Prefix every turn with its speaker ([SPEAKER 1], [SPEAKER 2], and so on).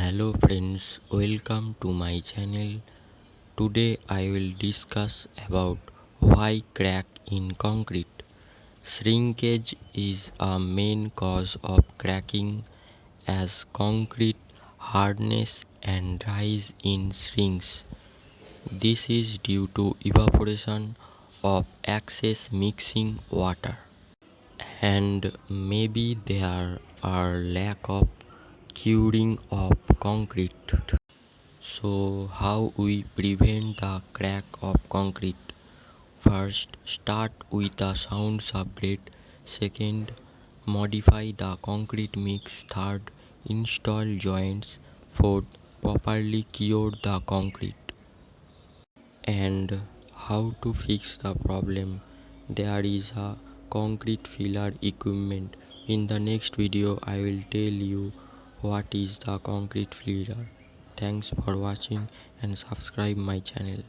[SPEAKER 1] Hello friends, welcome to my channel. Today I will discuss about why crack in concrete. Shrinkage is a main cause of cracking as concrete hardness and rise in shrinks. This is due to evaporation of excess mixing water, and maybe there are lack of curing of concrete. So, how we prevent the crack of concrete? First, start with a sound upgrade. Second, modify the concrete mix. Third, install joints. Fourth, properly cure the concrete. And how to fix the problem? There is a concrete filler equipment. In the next video, I will tell you what is the concrete filler. Thanks for watching and subscribe my channel.